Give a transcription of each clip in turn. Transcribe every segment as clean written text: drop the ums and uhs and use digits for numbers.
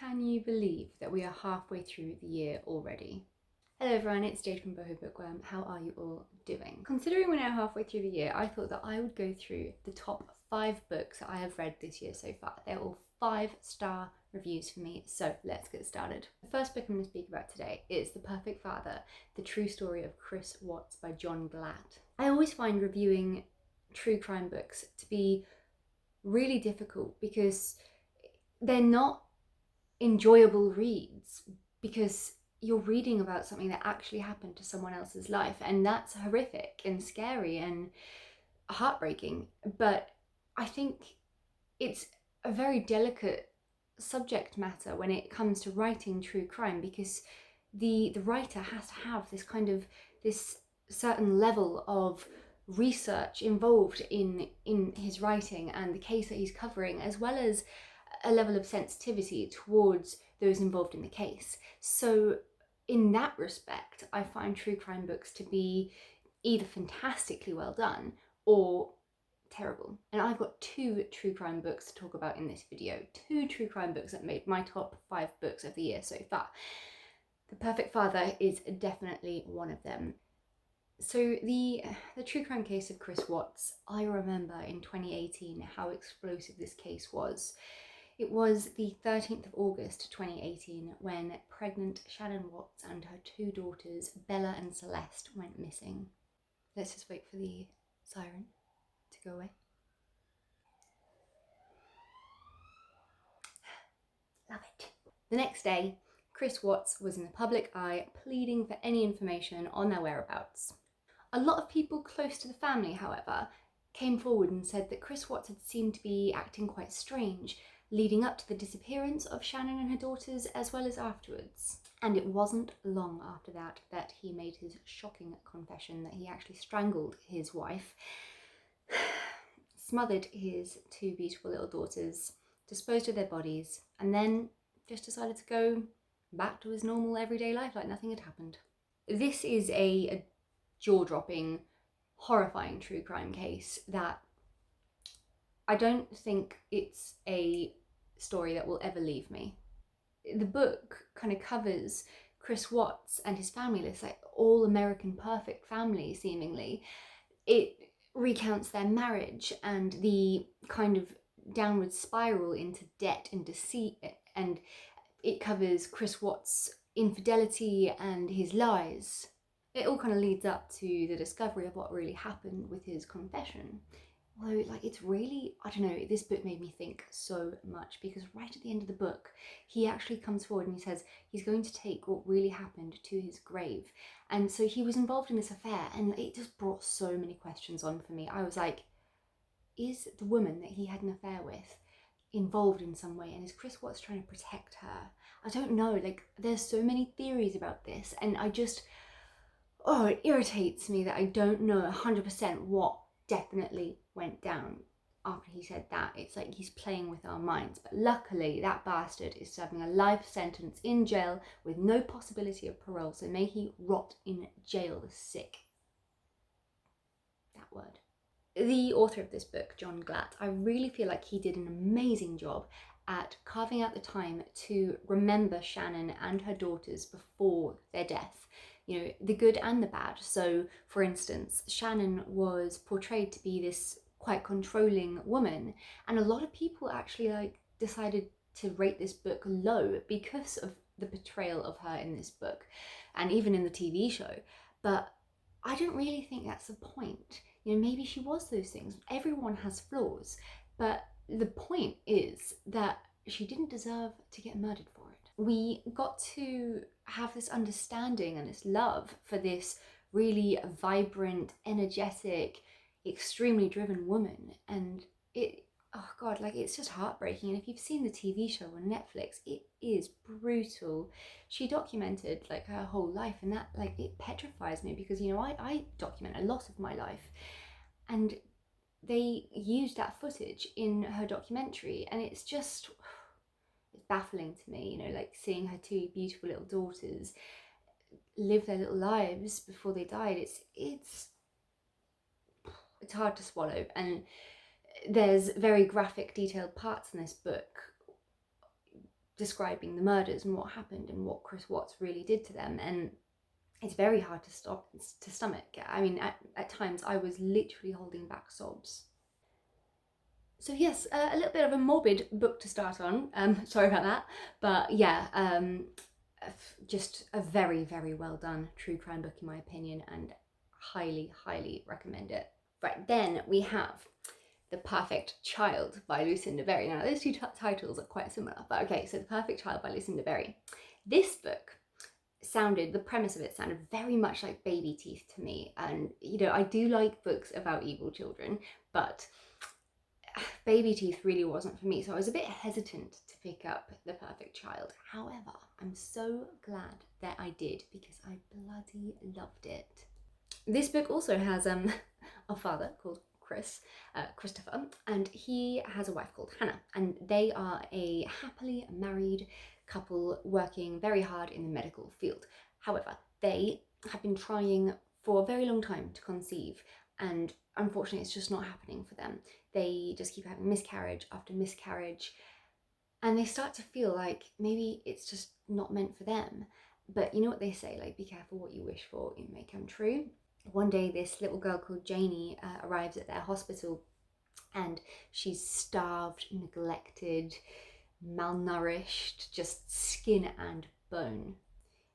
Can you believe that we are halfway through the year already? Hello everyone, it's Jade from Boho Bookworm. How are you all doing? Considering we're now halfway through the year, I thought that I would go through the top 5 books that I have read this year so far. They're all 5-star reviews for me, so let's get started. The first book I'm going to speak about today is The Perfect Father, The True Story of Chris Watts by John Glatt. I always find reviewing true crime books to be really difficult because they're not enjoyable reads, because you're reading about something that actually happened to someone else's life, and that's horrific and scary and heartbreaking. But I think it's a very delicate subject matter when it comes to writing true crime, because the writer has to have this certain level of research involved in his writing and the case that he's covering, as well as a level of sensitivity towards those involved in the case. So in that respect, I find true crime books to be either fantastically well done or terrible. And I've got 2 true crime books to talk about in this video. 2 true crime books that made my top 5 books of the year so far. The Perfect Father is definitely one of them. So the true crime case of Chris Watts, I remember in 2018 how explosive this case was. It was the 13th of August 2018 when pregnant Shannon Watts and her 2 daughters, Bella and Celeste, went missing. Let's just wait for the siren to go away. Love it. The next day, Chris Watts was in the public eye pleading for any information on their whereabouts. A lot of people close to the family, however, came forward and said that Chris Watts had seemed to be acting quite strange leading up to the disappearance of Shannon and her daughters, as well as afterwards. And it wasn't long after that he made his shocking confession that he actually strangled his wife, smothered his 2 beautiful little daughters, disposed of their bodies, and then just decided to go back to his normal everyday life like nothing had happened. This is a jaw-dropping, horrifying true crime case that I don't think it's a story that will ever leave me. The book kind of covers Chris Watts and his family, this like all-American perfect family, seemingly. It recounts their marriage and the kind of downward spiral into debt and deceit, and it covers Chris Watts' infidelity and his lies. It all kind of leads up to the discovery of what really happened with his confession. Although, it's really, I don't know, this book made me think so much, because right at the end of the book, he actually comes forward and he says he's going to take what really happened to his grave. And so he was involved in this affair, and it just brought so many questions on for me. I was like, is the woman that he had an affair with involved in some way? And is Chris Watts trying to protect her? I don't know, there's so many theories about this, and it irritates me that I don't know 100% what definitely went down after he said that. It's like he's playing with our minds. But luckily, that bastard is serving a life sentence in jail with no possibility of parole, so may he rot in jail, the sick. That word. The author of this book, John Glatt, I really feel like he did an amazing job at carving out the time to remember Shannon and her daughters before their death. You know, the good and the bad. So, for instance, Shannon was portrayed to be this quite controlling woman, and a lot of people actually decided to rate this book low because of the portrayal of her in this book, and even in the TV show. But I don't really think that's the point. You know, maybe she was those things. Everyone has flaws, but the point is that she didn't deserve to get murdered for it. We got to have this understanding and this love for this really vibrant, energetic, extremely driven woman, and it's just heartbreaking. And if you've seen the TV show on Netflix, it is brutal. She documented her whole life, and that it petrifies me, because I document a lot of my life, and they used that footage in her documentary, and it's baffling to me, seeing her 2 beautiful little daughters live their little lives before they died. It's hard to swallow, and there's very graphic, detailed parts in this book describing the murders and what happened and what Chris Watts really did to them, and it's very hard to stomach. I mean, at times I was literally holding back sobs. So yes, a little bit of a morbid book to start on. Sorry about that, but yeah, just a very, very well done true crime book in my opinion, and highly, highly recommend it. Right, then we have The Perfect Child by Lucinda Berry. Now those two titles are quite similar, but okay, so The Perfect Child by Lucinda Berry. This book the premise of it sounded very much like Baby Teeth to me, and you know, I do like books about evil children, but Baby Teeth really wasn't for me, so I was a bit hesitant to pick up The Perfect Child. However, I'm so glad that I did, because I bloody loved it. This book also has a father called Christopher, and he has a wife called Hannah, and they are a happily married couple working very hard in the medical field. However, they have been trying for a very long time to conceive, and unfortunately it's just not happening for them. They just keep having miscarriage after miscarriage, and they start to feel like maybe it's just not meant for them. But you know what they say, like, be careful what you wish for, it may come true. One day this little girl called Jaycee arrives at their hospital, and she's starved, neglected, malnourished, just skin and bone.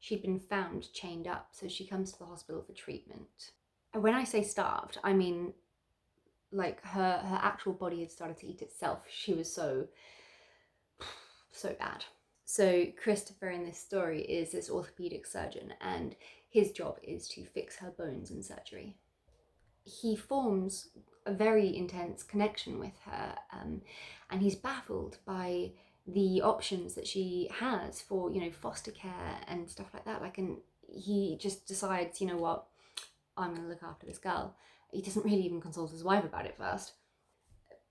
She'd been found chained up, so she comes to the hospital for treatment. And when I say starved, I mean like her actual body had started to eat itself. She was so bad. So Christopher in this story is this orthopedic surgeon, and his job is to fix her bones in surgery. He forms a very intense connection with her, and he's baffled by the options that she has for, you know, foster care and stuff like that. Like, and he just decides, you know what, I'm going to look after this girl. He doesn't really even consult his wife about it first.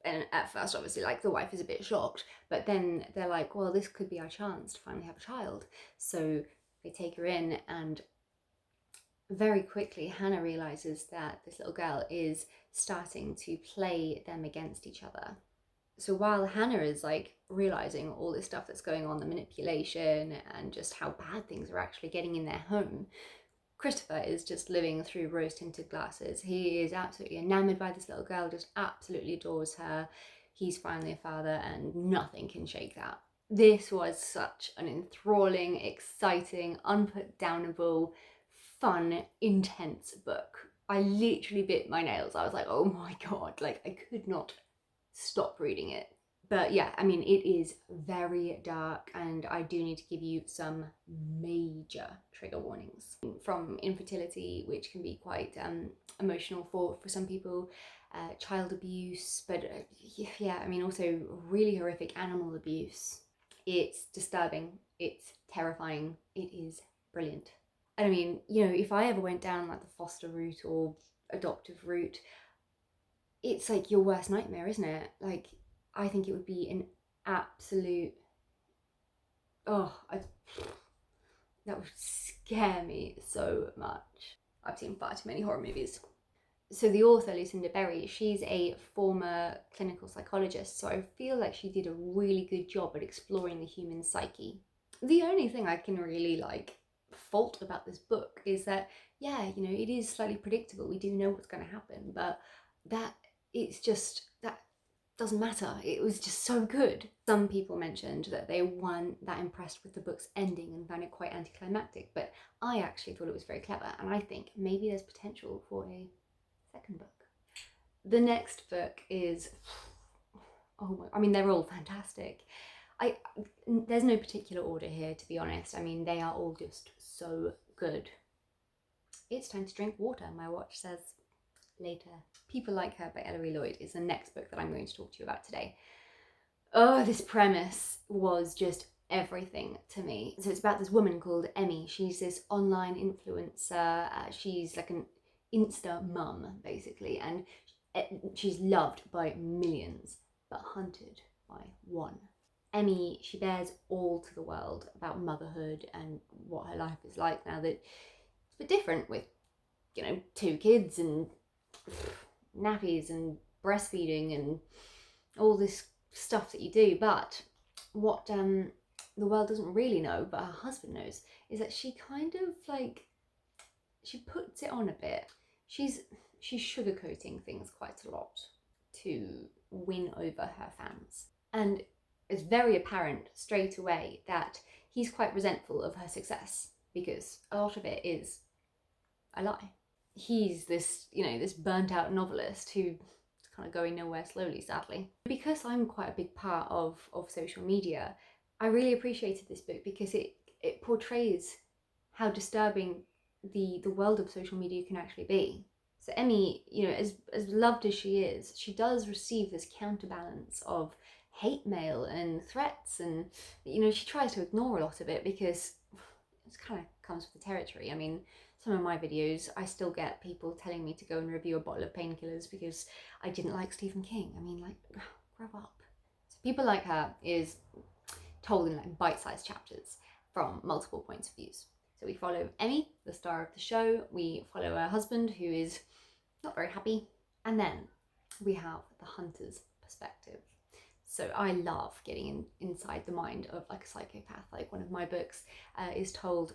And at first, obviously, like, the wife is a bit shocked, but then they're like, well, this could be our chance to finally have a child. So they take her in, and very quickly Hannah realizes that this little girl is starting to play them against each other. So while Hannah is like realizing all this stuff that's going on, the manipulation and just how bad things are actually getting in their home, Christopher is just living through rose-tinted glasses. He is absolutely enamored by this little girl, just absolutely adores her. He's finally a father, and nothing can shake that. This was such an enthralling, exciting, unputdownable, fun, intense book. I literally bit my nails. I was like, oh my god, like, I could not stop reading it. But yeah, I mean, it is very dark, and I do need to give you some major trigger warnings. From infertility, which can be quite emotional for some people, child abuse, but yeah, I mean, also really horrific animal abuse. It's disturbing, it's terrifying, it is brilliant. And I mean, you know, if I ever went down like the foster route or adoptive route, it's like your worst nightmare, isn't it? Like, I think it would be an absolute, that would scare me so much. I've seen far too many horror movies. So the author, Lucinda Berry, she's a former clinical psychologist, so I feel like she did a really good job at exploring the human psyche. The only thing I can really like fault about this book is that, yeah, you know, it is slightly predictable. We do know what's going to happen, but that doesn't matter. It was just so good. Some people mentioned that they weren't that impressed with the book's ending and found it quite anticlimactic, but I actually thought it was very clever, and I think maybe there's potential for a second book. The next book is, I mean, they're all fantastic. There's no particular order here, to be honest. I mean, they are all just so good. It's Time to Drink Water, my watch says. Later. People Like Her by Ellery Lloyd is the next book that I'm going to talk to you about today. Oh, this premise was just everything to me. So it's about this woman called Emmy. She's this online influencer. She's like an Insta mum, basically, and she's loved by millions, but hunted by one. Emmy, she bears all to the world about motherhood and what her life is like now that it's a bit different with, you know, 2 kids and nappies and breastfeeding and all this stuff that you do. But what the world doesn't really know, but her husband knows, is that she kind of like, she puts it on a bit. She's sugarcoating things quite a lot to win over her fans. And it's very apparent straight away that he's quite resentful of her success, because a lot of it is a lie. He's this, this burnt out novelist who is kind of going nowhere slowly, sadly. Because I'm quite a big part of social media, I really appreciated this book because it portrays how disturbing the world of social media can actually be. So Emmy, as loved as she is, she does receive this counterbalance of hate mail and threats, and she tries to ignore a lot of it because it kind of comes with the territory. I mean, some of my videos, I still get people telling me to go and review a bottle of painkillers because I didn't like Stephen King. I mean, like, grow up. So people like her is told in like bite-sized chapters from multiple points of views. So we follow Emmy, the star of the show. We follow her husband, who is not very happy. And then we have the hunter's perspective. So I love getting inside the mind of like a psychopath. Like one of my books is told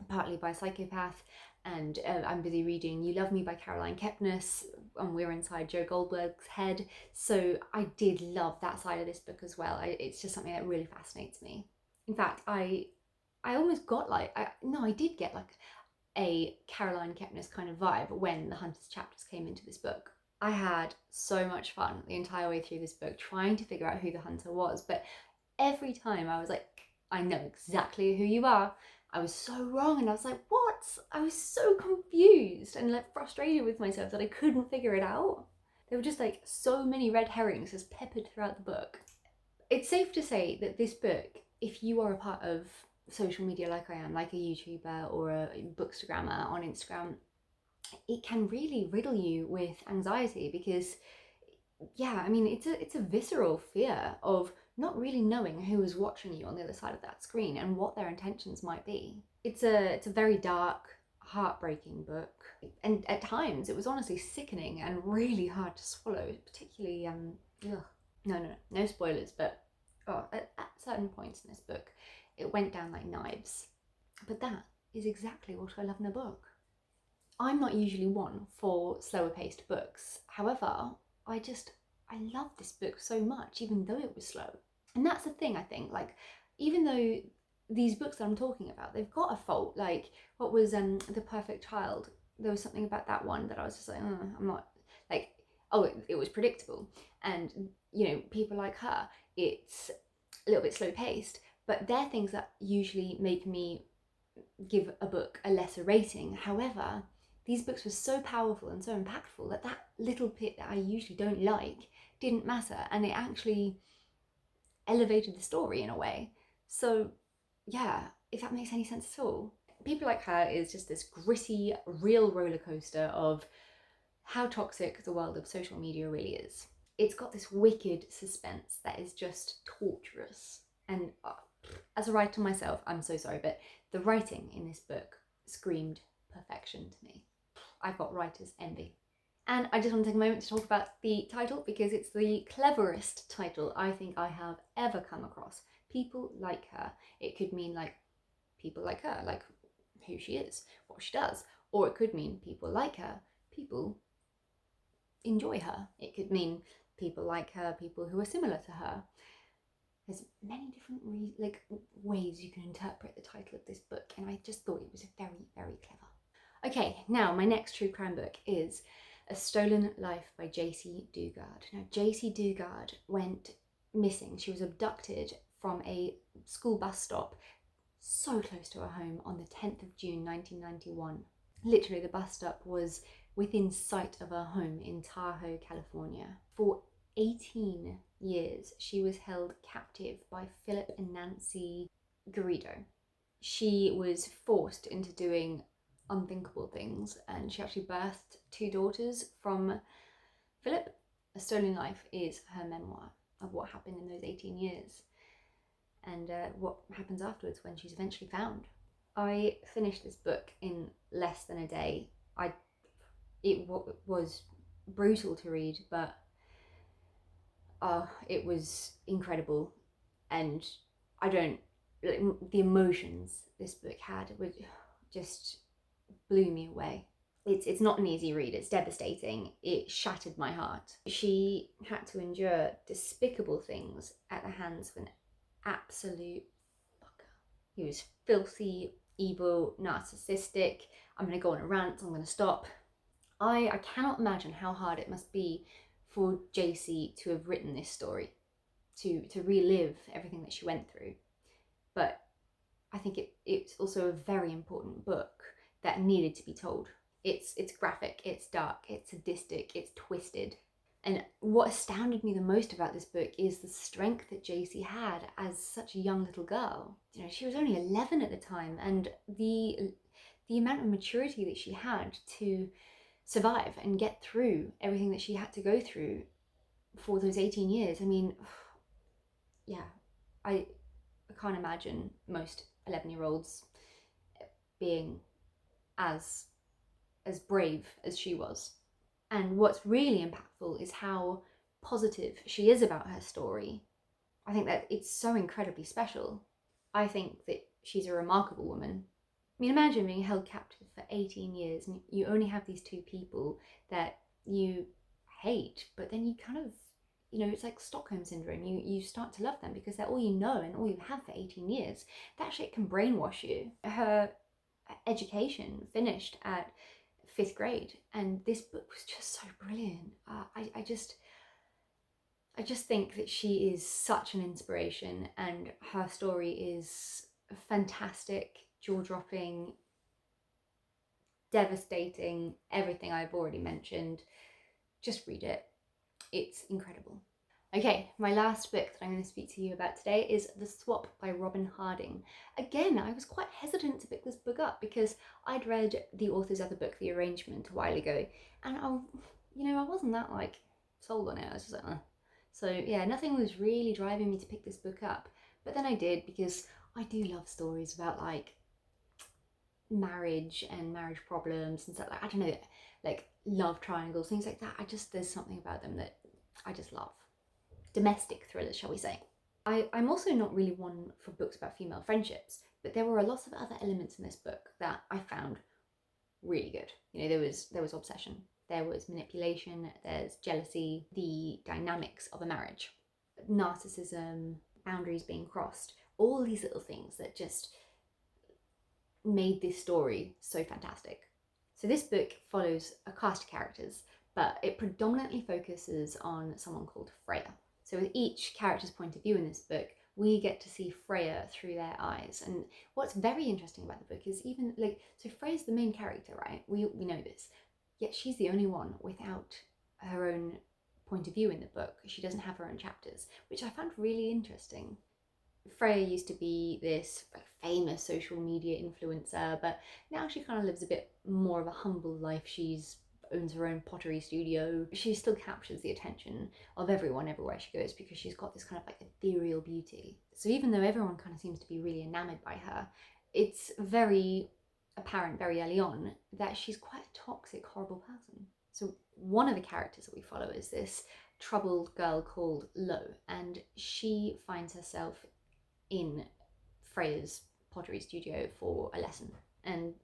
partly by a psychopath, and I'm busy reading You Love Me by Caroline Kepnes, and we're inside Joe Goldberg's head. So I did love that side of this book as well. It's just something that really fascinates me. In fact, I almost got like, I did get like a Caroline Kepnes kind of vibe when the Hunter's chapters came into this book. I had so much fun the entire way through this book trying to figure out who the hunter was, but every time I was like, I know exactly who you are. I was so wrong, and I was like, what? I was so confused and like frustrated with myself that I couldn't figure it out. There were just like so many red herrings just peppered throughout the book. It's safe to say that this book, if you are a part of social media like I am, like a YouTuber or a bookstagrammer on Instagram, it can really riddle you with anxiety because, yeah, I mean, it's a visceral fear of not really knowing who is watching you on the other side of that screen and what their intentions might be. It's a very dark, heartbreaking book, and at times it was honestly sickening and really hard to swallow, particularly no spoilers, but at certain points in this book it went down like knives. But that is exactly what I love in a book. I'm not usually one for slower paced books. However, I love this book so much, even though it was slow. And that's the thing, I think, like, even though these books that I'm talking about, they've got a fault, like, what was The Perfect Child? There was something about that one that I was just like, I'm not, like, it was predictable. And, people like her, it's a little bit slow paced, but they're things that usually make me give a book a lesser rating. However, these books were so powerful and so impactful that little bit that I usually don't like didn't matter, and it actually elevated the story in a way. So yeah, if that makes any sense at all. People Like Her is just this gritty, real roller coaster of how toxic the world of social media really is. It's got this wicked suspense that is just torturous. And as a writer myself, I'm so sorry, but the writing in this book screamed perfection to me. I've got writer's envy. And I just want to take a moment to talk about the title because it's the cleverest title I think I have ever come across. People Like Her. It could mean like people like her, like who she is, what she does. Or it could mean people like her, people enjoy her. It could mean people like her, people who are similar to her. There's many different ways you can interpret the title of this book, and I just thought it was very, very clever. Okay, now my next true crime book is A Stolen Life by Jaycee Dugard. Now, Jaycee Dugard went missing. She was abducted from a school bus stop so close to her home on the 10th of June 1991. Literally, the bus stop was within sight of her home in Tahoe, California. For 18 years, she was held captive by Philip and Nancy Garrido. She was forced into doing unthinkable things, and she actually birthed 2 daughters from Philip. A Stolen Life is her memoir of what happened in those 18 years and what happens afterwards when she's eventually found. I finished this book in less than a day. It was brutal to read, but it was incredible, and I don't the emotions this book had would just blew me away. It's not an easy read, it's devastating. It shattered my heart. She had to endure despicable things at the hands of an absolute fucker. He was filthy, evil, narcissistic. I'm going to go on a rant, I'm going to stop. I cannot imagine how hard it must be for Jaycee to have written this story, to relive everything that she went through. But I think it's also a very important book that needed to be told. It's graphic, it's dark, it's sadistic, it's twisted. And what astounded me the most about this book is the strength that Jaycee had as such a young little girl. You know, she was only 11 at the time, and the amount of maturity that she had to survive and get through everything that she had to go through for those 18 years. I mean, yeah, I can't imagine most 11-year-olds being as brave as she was. And what's really impactful is how positive she is about her story. I think that it's so incredibly special. I think that she's a remarkable woman. I mean, imagine being held captive for 18 years and you only have these two people that you hate, but then you kind of, you know, it's like Stockholm syndrome. You start to love them because they're all you know and all you have for 18 years. That shit can brainwash you. Her education finished at 5th grade, and this book was just so brilliant. I just think that she is such an inspiration, and her story is fantastic, jaw-dropping, devastating, everything I've already mentioned. Just read it. It's incredible. Okay, my last book that I'm going to speak to you about today is The Swap by Robyn Harding. Again, I was quite hesitant to pick this book up because I'd read the author's other book, The Arrangement, a while ago, and I wasn't that like sold on it. I was just like, So yeah, nothing was really driving me to pick this book up, but then I did because I do love stories about like marriage and marriage problems and stuff. Like, I don't know, like love triangles, things like that. There's something about them that I just love. Domestic thrillers, shall we say. I'm also not really one for books about female friendships, but there were a lot of other elements in this book that I found really good. You know, there was obsession, there was manipulation, there's jealousy, the dynamics of a marriage, narcissism, boundaries being crossed, all these little things that just made this story so fantastic. So this book follows a cast of characters, but it predominantly focuses on someone called Freya. So with each character's point of view in this book, we get to see Freya through their eyes. And what's very interesting about the book is even like, so Freya's the main character, right? We know this, yet she's the only one without her own point of view in the book. She doesn't have her own chapters, which I found really interesting. Freya used to be this like famous social media influencer, but now she kind of lives a bit more of a humble life. She's owns her own pottery studio. She still captures the attention of everyone everywhere she goes because she's got this kind of like ethereal beauty. So even though everyone kind of seems to be really enamored by her, it's very apparent very early on that she's quite a toxic, horrible person. So one of the characters that we follow is this troubled girl called Lo, and she finds herself in Freya's pottery studio for a lesson. And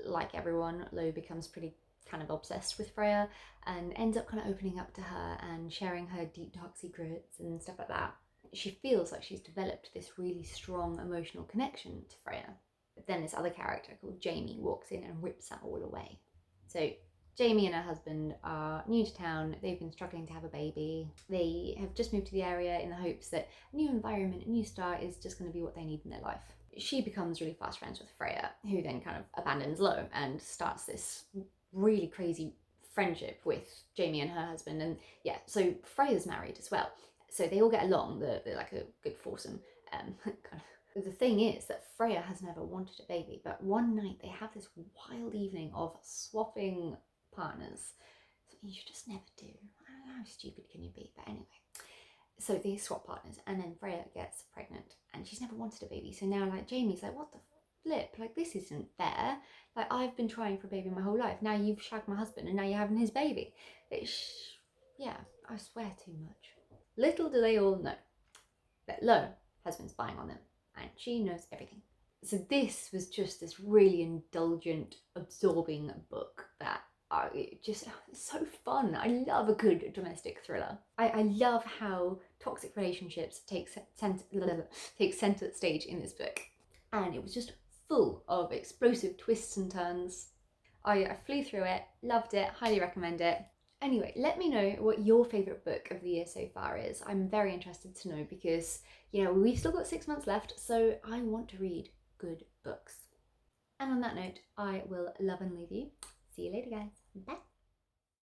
like everyone, Lo becomes pretty kind of obsessed with Freya and ends up kind of opening up to her and sharing her deep dark secrets and stuff like that. She feels like she's developed this really strong emotional connection to Freya. But then this other character called Jamie walks in and rips that all away. So Jamie and her husband are new to town. They've been struggling to have a baby. They have just moved to the area in the hopes that a new environment, a new start is just going to be what they need in their life. She becomes really fast friends with Freya, who then kind of abandons Lo and starts this really crazy friendship with Jamie and her husband. And yeah, so Freya's married as well, so they all get along. They're like a good foursome. The thing is that Freya has never wanted a baby, but one night they have this wild evening of swapping partners. Something you just never do. I don't know, how stupid can you be? But anyway, so they swap partners, and then Freya gets pregnant, and she's never wanted a baby. So now like Jamie's like, what the flip, like this isn't fair. Like I've been trying for a baby my whole life, now you've shagged my husband and now you're having his baby. Yeah, I swear too much. Little do they all know that Lo has been spying on them, and she knows everything. So this was just this really indulgent, absorbing book that it's so fun. I love a good domestic thriller. I love how toxic relationships take center stage in this book, and it was just full of explosive twists and turns. I flew through it, loved it, highly recommend it. Anyway, let me know what your favourite book of the year so far is. I'm very interested to know because, you know, we've still got 6 months left, so I want to read good books. And on that note, I will love and leave you. See you later, guys. Bye.